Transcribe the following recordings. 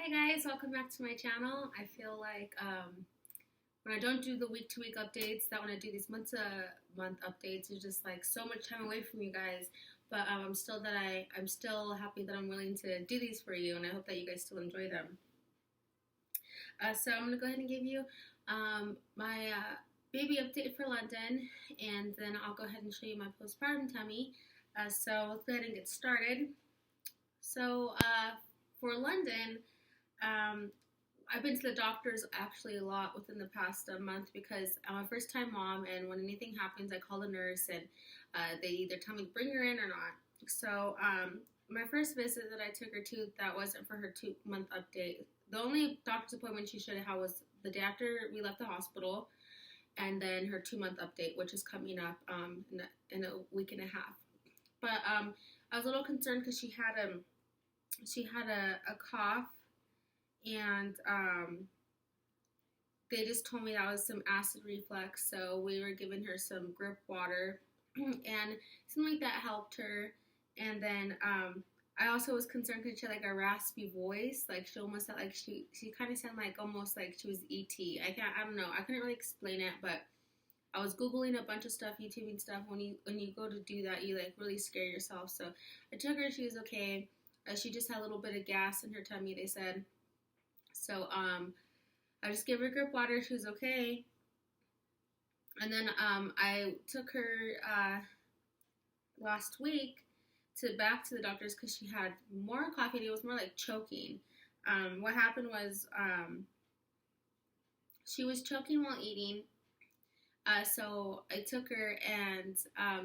Hi guys, welcome back to my channel. I feel like when I don't do the week-to-week updates, that when I do these month-to-month updates, it's just like so much time away from you guys. But I'm still happy that I'm willing to do these for you, and I hope that you guys still enjoy them. So I'm gonna go ahead and give you my baby update for London, and then I'll go ahead and show you my postpartum tummy. So let's go ahead and get started. So for London. I've been to the doctors actually a lot within the past month because I'm a first time mom, and when anything happens, I call the nurse and they either tell me to bring her in or not. So, my first visit that I took her to, that wasn't for her 2 month update. The only doctor's appointment she should have had was the day after we left the hospital, and then her 2 month update, which is coming up in a week and a half. But I was a little concerned because she had a cough, and they just told me that was some acid reflux, so we were giving her some grip water, and something like that helped her. And then I also was concerned because she had like a raspy voice, like she almost sounded like she kind of sounded like almost like she was ET. I don't know, I couldn't really explain it, but I was googling a bunch of stuff, YouTubing stuff. When you go to do that, you like really scare yourself. So I took her, she was okay. She just had a little bit of gas in her tummy, they said. So I just gave her grip water. She was okay. And then I took her last week back to the doctor's because she had more coffee. It was more like choking. What happened was she was choking while eating. So I took her, and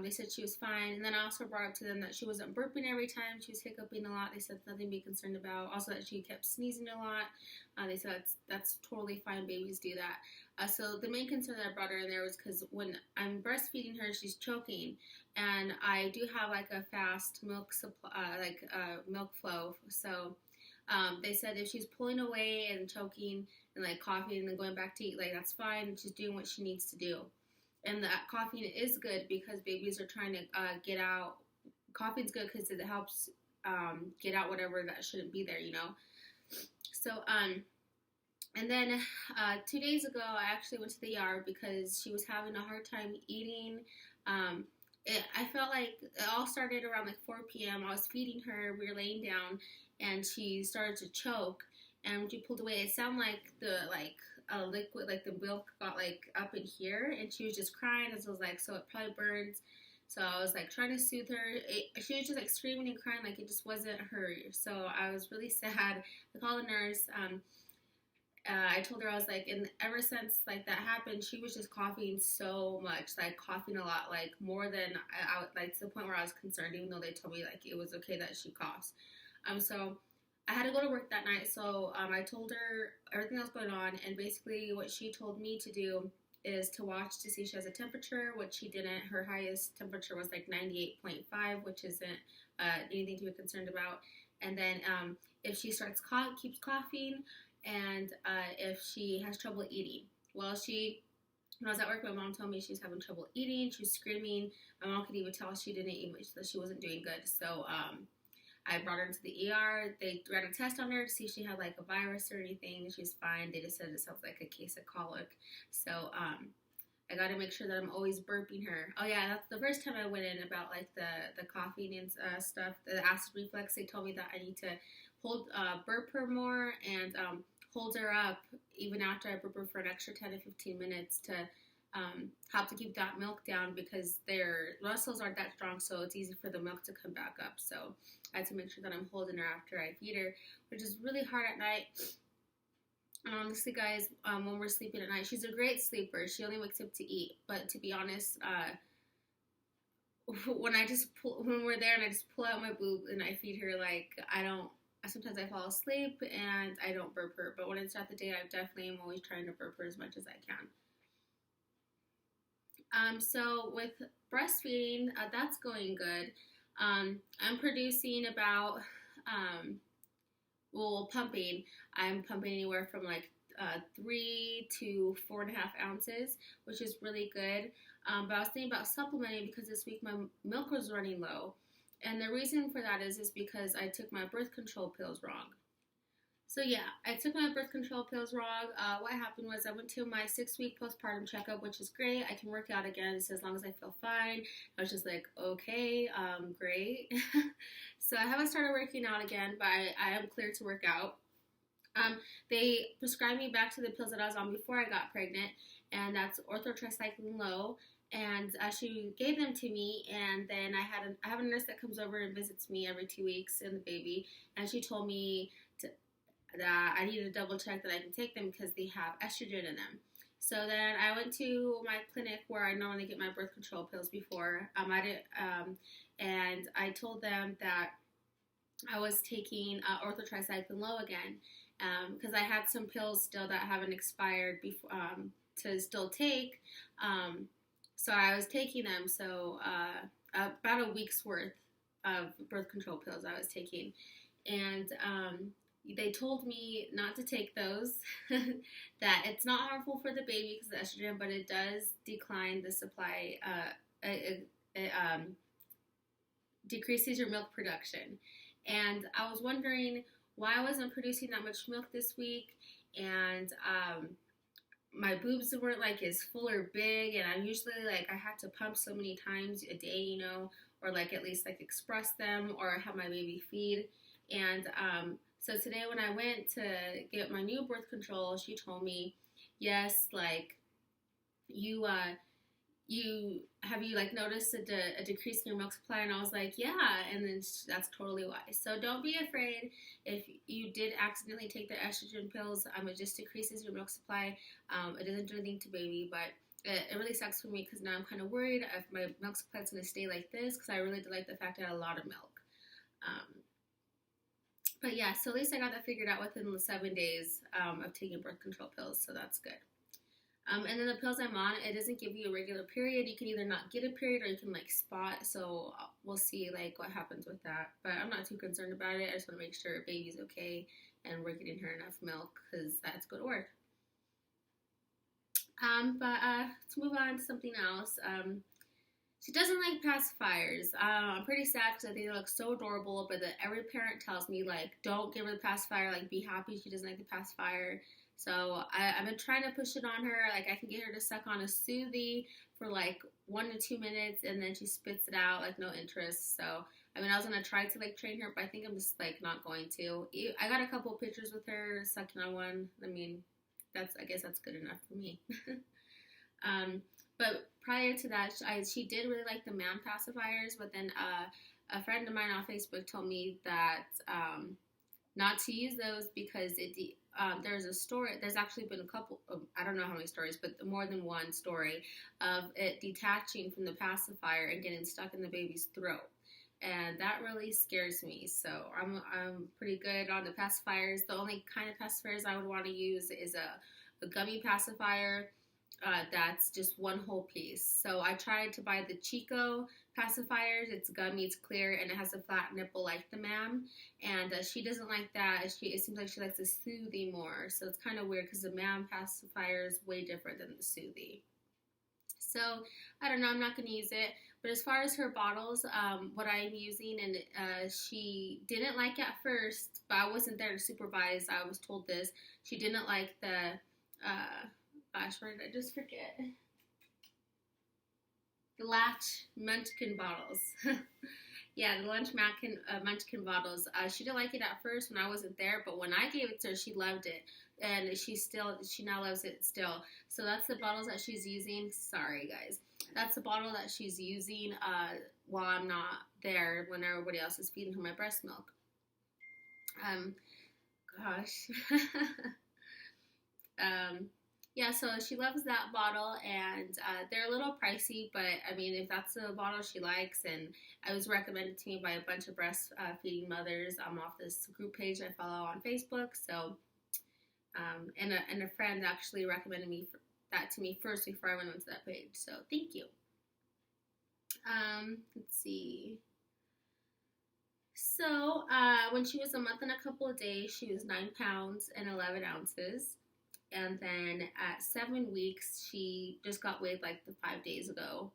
they said she was fine. And then I also brought up to them that she wasn't burping every time. She was hiccuping a lot. They said nothing to be concerned about. Also that she kept sneezing a lot. They said that's totally fine. Babies do that. So the main concern that I brought her in there was because when I'm breastfeeding her, she's choking. And I do have like a fast milk supply, milk flow. So they said if she's pulling away and choking and like coughing and then going back to eat, like that's fine. She's doing what she needs to do. And that coughing is good because babies are trying to get out. Coughing's good because it helps get out whatever that shouldn't be there, you know. So and then 2 days ago, I actually went to the ER because she was having a hard time eating. I felt like it all started around like 4 p.m. I was feeding her. We were laying down, and she started to choke. And when she pulled away, it sounded like a liquid, like the milk got like up in here, and she was just crying. And so I was like, so it probably burns. So I was like trying to soothe her. She was just like screaming and crying, like it just wasn't her. So I was really sad. I called the nurse. I told her, I was like, and ever since like that happened, she was just coughing so much, like coughing a lot, like more than I like to the point where I was concerned, even though they told me like it was okay that she coughs. So I had to go to work that night, so I told her everything that was going on, and basically what she told me to do is to watch to see if she has a temperature, which she didn't. Her highest temperature was like 98.5, which isn't anything to be concerned about. And then if she keeps coughing, and if she has trouble eating. Well, when I was at work, my mom told me she was having trouble eating. She was screaming. My mom could even tell she didn't eat much, that she wasn't doing good. So I brought her into the ER. They ran a test on her to see if she had like a virus or anything. She was fine. They just said it sounds like a case of colic. So I got to make sure that I'm always burping her. Oh yeah, that's the first time I went in about like the coughing and stuff, the acid reflux. They told me that I need to burp her more, and hold her up even after I burp her for an extra 10 to 15 minutes to help to keep that milk down, because their muscles aren't that strong, so it's easy for the milk to come back up. So I had to make sure that I'm holding her after I feed her, which is really hard at night. And honestly, guys, when we're sleeping at night, she's a great sleeper. She only wakes up to eat. But to be honest, when we're there and I just pull out my boob and I feed her, like sometimes I fall asleep and I don't burp her. But when it's throughout the day, I definitely am always trying to burp her as much as I can. So with breastfeeding, that's going good. I'm producing about, pumping. I'm pumping anywhere from like 3 to 4.5 ounces, which is really good. But I was thinking about supplementing because this week my milk was running low. And the reason for that is because I took my birth control pills wrong. So yeah, I took my birth control pills wrong. What happened was I went to my 6-week postpartum checkup, which is great. I can work out again so as long as I feel fine. I was just like, okay, great. So I haven't started working out again, but I am clear to work out. They prescribed me back to the pills that I was on before I got pregnant, and that's orthotricycline low. And she gave them to me, and then I have a nurse that comes over and visits me every 2 weeks and the baby, and she told me that I needed to double check that I can take them because they have estrogen in them. So then I went to my clinic where I normally get my birth control pills before. And I told them that I was taking orthotricycline low again because I had some pills still that haven't expired before to still take. So I was taking them. So about a week's worth of birth control pills I was taking, and they told me not to take those, that it's not harmful for the baby because of the estrogen, but it does decline the supply, it decreases your milk production. And I was wondering why I wasn't producing that much milk this week, and my boobs weren't like as full or big, and I'm usually like, I had to pump so many times a day, you know, or like at least like express them or have my baby feed. And so today when I went to get my new birth control, she told me, yes, like you have you like noticed a decrease in your milk supply? And I was like, yeah. And then that's totally why. So don't be afraid if you did accidentally take the estrogen pills. It just decreases your milk supply. It doesn't do anything to baby, but it really sucks for me because now I'm kind of worried if my milk supply is going to stay like this, because I really did like the fact I had a lot of milk. But yeah, so at least I got that figured out within the 7 days of taking birth control pills, so that's good. And then the pills I'm on, it doesn't give you a regular period. You can either not get a period or you can like spot, so we'll see like what happens with that. But I'm not too concerned about it. I just want to make sure baby's okay and we're getting her enough milk because that's go to work. But let's move on to something else. She doesn't like pacifiers. I'm pretty sad because I think they look so adorable, but every parent tells me, like, don't give her the pacifier, like, be happy she doesn't like the pacifier. So I've been trying to push it on her. Like, I can get her to suck on a Soothie for, like, 1 to 2 minutes, and then she spits it out, like, no interest. So, I mean, I was going to try to, like, train her, but I think I'm just, like, not going to. I got a couple pictures with her sucking on one. I mean, I guess that's good enough for me. But prior to that, she did really like the MAM pacifiers, but then a friend of mine on Facebook told me that not to use those because there's a story, there's actually been a couple, I don't know how many stories, but more than one story of it detaching from the pacifier and getting stuck in the baby's throat. And that really scares me. So I'm pretty good on the pacifiers. The only kind of pacifiers I would want to use is a gummy pacifier. That's just one whole piece. So I tried to buy the Chico pacifiers. It's gummy, it's clear, and it has a flat nipple like the MAM. And she doesn't like that. It seems like she likes the Soothie more. So it's kind of weird because the MAM pacifier is way different than the Soothie. So I don't know. I'm not going to use it. But as far as her bottles, what I'm using, and she didn't like at first, but I wasn't there to supervise. I was told this. She didn't like the gosh, where did I just forget? The LATCH MUNCHKIN bottles. Yeah, the MUNCHKIN bottles. She didn't like it at first when I wasn't there, but when I gave it to her, she loved it. And she now loves it still. So that's the bottles that she's using. Sorry, guys. That's the bottle that she's using while I'm not there when everybody else is feeding her my breast milk. Gosh. Yeah, so she loves that bottle, and they're a little pricey, but I mean, if that's the bottle she likes, and it was recommended to me by a bunch of breastfeeding mothers. I'm off this group page I follow on Facebook, so, and a friend actually recommended that to me first before I went onto that page, so thank you. Let's see. So, when she was a month and a couple of days, she was 9 pounds and 11 ounces. And then at 7 weeks, she just got weighed like 5 days ago.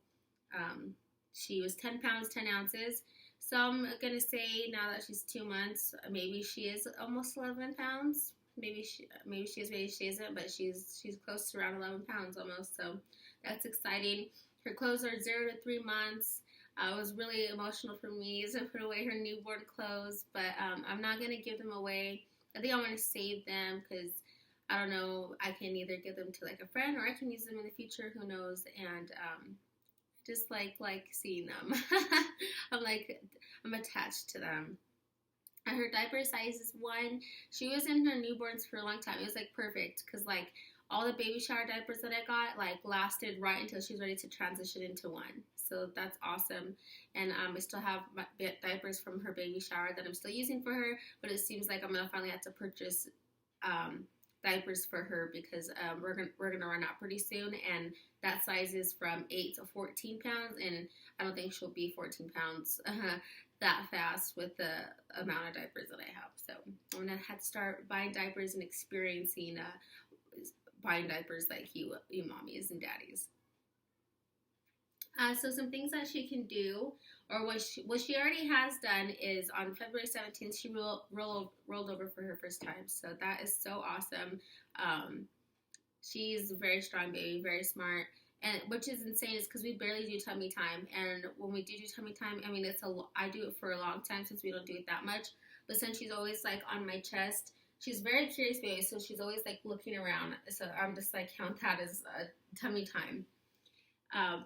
She was 10 pounds, 10 ounces. So I'm gonna say now that she's 2 months, maybe she is almost 11 pounds. Maybe she is, maybe she isn't, but she's close to around 11 pounds almost. So that's exciting. Her clothes are 0 to 3 months. It was really emotional for me to put away her newborn clothes, but I'm not gonna give them away. I think I want to save them because I don't know. I can either give them to like a friend or I can use them in the future. Who knows? And just like seeing them. I'm attached to them. And her diaper size is 1. She was in her newborns for a long time. It was like perfect because like all the baby shower diapers that I got like lasted right until she was ready to transition into 1. So that's awesome. And I still have my diapers from her baby shower that I'm still using for her, but it seems like I'm gonna finally have to purchase diapers for her because we're gonna run out pretty soon, and that size is from 8 to 14 pounds, and I don't think she'll be 14 pounds that fast with the amount of diapers that I have. So I'm gonna have to start buying diapers and experiencing buying diapers like you mommies and daddies. So some things that she can do, or what she already has done, is on February 17th, she rolled over for her first time. So that is so awesome. She's a very strong baby, very smart, and which is insane is because we barely do tummy time. And when we do tummy time, I mean, I do it for a long time since we don't do it that much. But since she's always like on my chest, she's very curious baby, so she's always like looking around. So I'm just like count that as tummy time.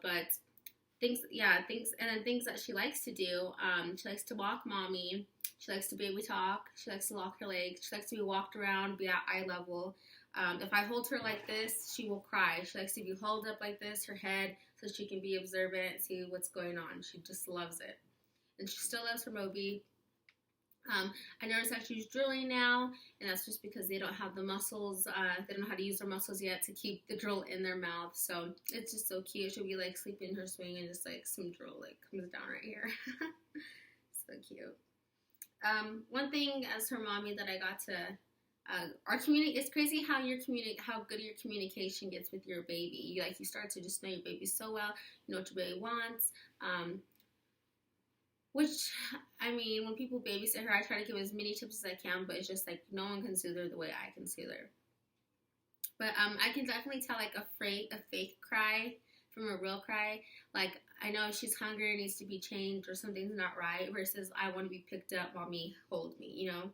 But things, and then things that she likes to do. She likes to walk mommy. She likes to baby talk. She likes to lock her legs. She likes to be walked around, be at eye level. If I hold her like this, she will cry. She likes to be held up like this, her head, so she can be observant, see what's going on. She just loves it. And she still loves her Moby. I noticed that she's drooling now, and that's just because they don't have the muscles, they don't know how to use their muscles yet to keep the drool in their mouth. So it's just so cute. She'll be like sleeping in her swing and just like some drool like comes down right here. So cute. One thing as her mommy that I got to it's crazy how how good your communication gets with your baby. You start to just know your baby so well. You know what your baby wants. Which, I mean, when people babysit her, I try to give as many tips as I can, but it's just like no one can soothe her the way I can soothe her. But I can definitely tell like a fake cry from a real cry. Like I know if she's hungry or needs to be changed or something's not right, versus I want to be picked up, mommy, hold me, you know.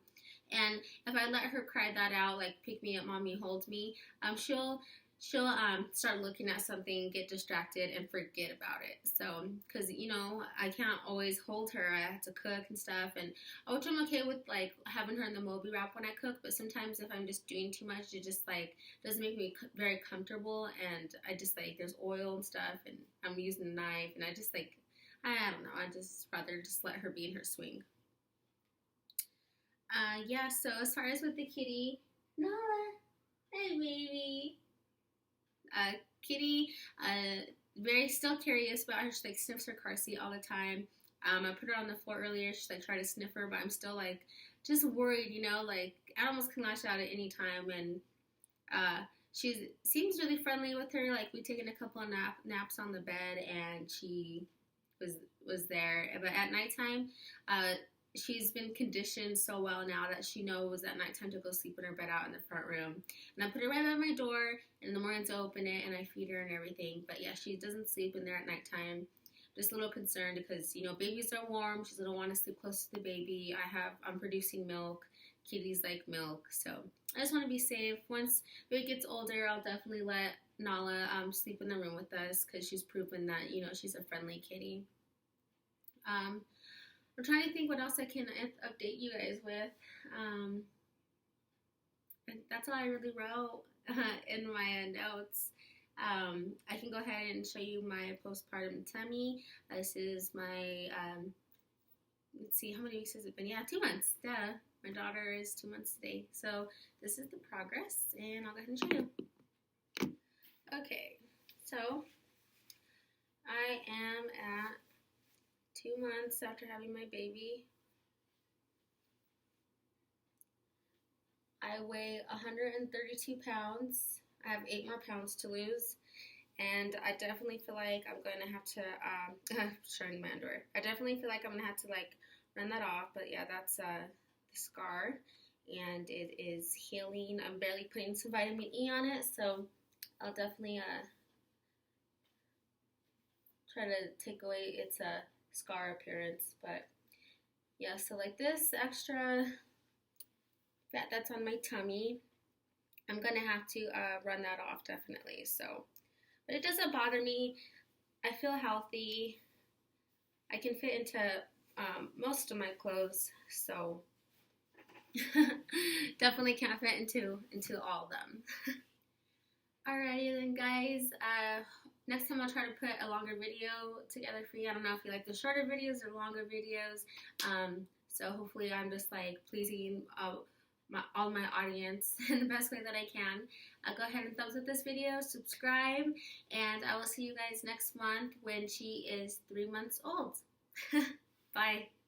And if I let her cry that out, like pick me up, mommy, hold me, she'll start looking at something, get distracted, and forget about it. So, because, you know, I can't always hold her. I have to cook and stuff. And which I'm okay with, like, having her in the Moby wrap when I cook. But sometimes if I'm just doing too much, it just, like, doesn't make me very comfortable. And I just, like, there's oil and stuff. And I'm using a knife. And I just, like, I don't know. I just rather just let her be in her swing. Yeah, so as far as with the kitty, Nala, hey, baby. Kitty, very still curious about her. She like sniffs her car seat all the time. I put her on the floor earlier. She's like trying to sniff her, but I'm still like just worried, you know. Like animals can lash out at any time, and she seems really friendly with her. Like we taken a couple of naps on the bed, and she was there. But at nighttime, she's been conditioned so well now that she knows at nighttime to go sleep in her bed out in the front room. And I put her right by my door, and in the morning to open it, and I feed her and everything. But yeah, she doesn't sleep in there at nighttime. Just a little concerned because, you know, babies are warm. She doesn't want to sleep close to the baby. I'm producing milk. Kitties like milk. So I just want to be safe. Once baby gets older, I'll definitely let Nala sleep in the room with us because she's proven that, you know, she's a friendly kitty. I'm trying to think what else I can update you guys with. That's all I really wrote in my notes. I can go ahead and show you my postpartum tummy. This is my, let's see, how many weeks has it been? Yeah, 2 months. Duh. My daughter is 2 months today. So this is the progress, and I'll go ahead and show you. Okay, so I am at 2 months after having my baby. I weigh 132 pounds. I have 8 more pounds to lose. And I definitely feel like I'm going to have to, showing my underwear. I definitely feel like I'm going to have to like run that off. But yeah, that's the scar. And it is healing. I'm barely putting some vitamin E on it. So I'll definitely try to take away its scar appearance. But yeah, so like this extra fat that's on my tummy, I'm going to have to run that off definitely. So. But it doesn't bother me. I feel healthy. I can fit into most of my clothes, so definitely can't fit into all of them. Alrighty then, guys. Next time I'll try to put a longer video together for you. I don't know if you like the shorter videos or longer videos. So hopefully I'm just like pleasing all my audience in the best way that I can. Go ahead and thumbs up this video, subscribe, and I will see you guys next month when she is 3 months old. Bye.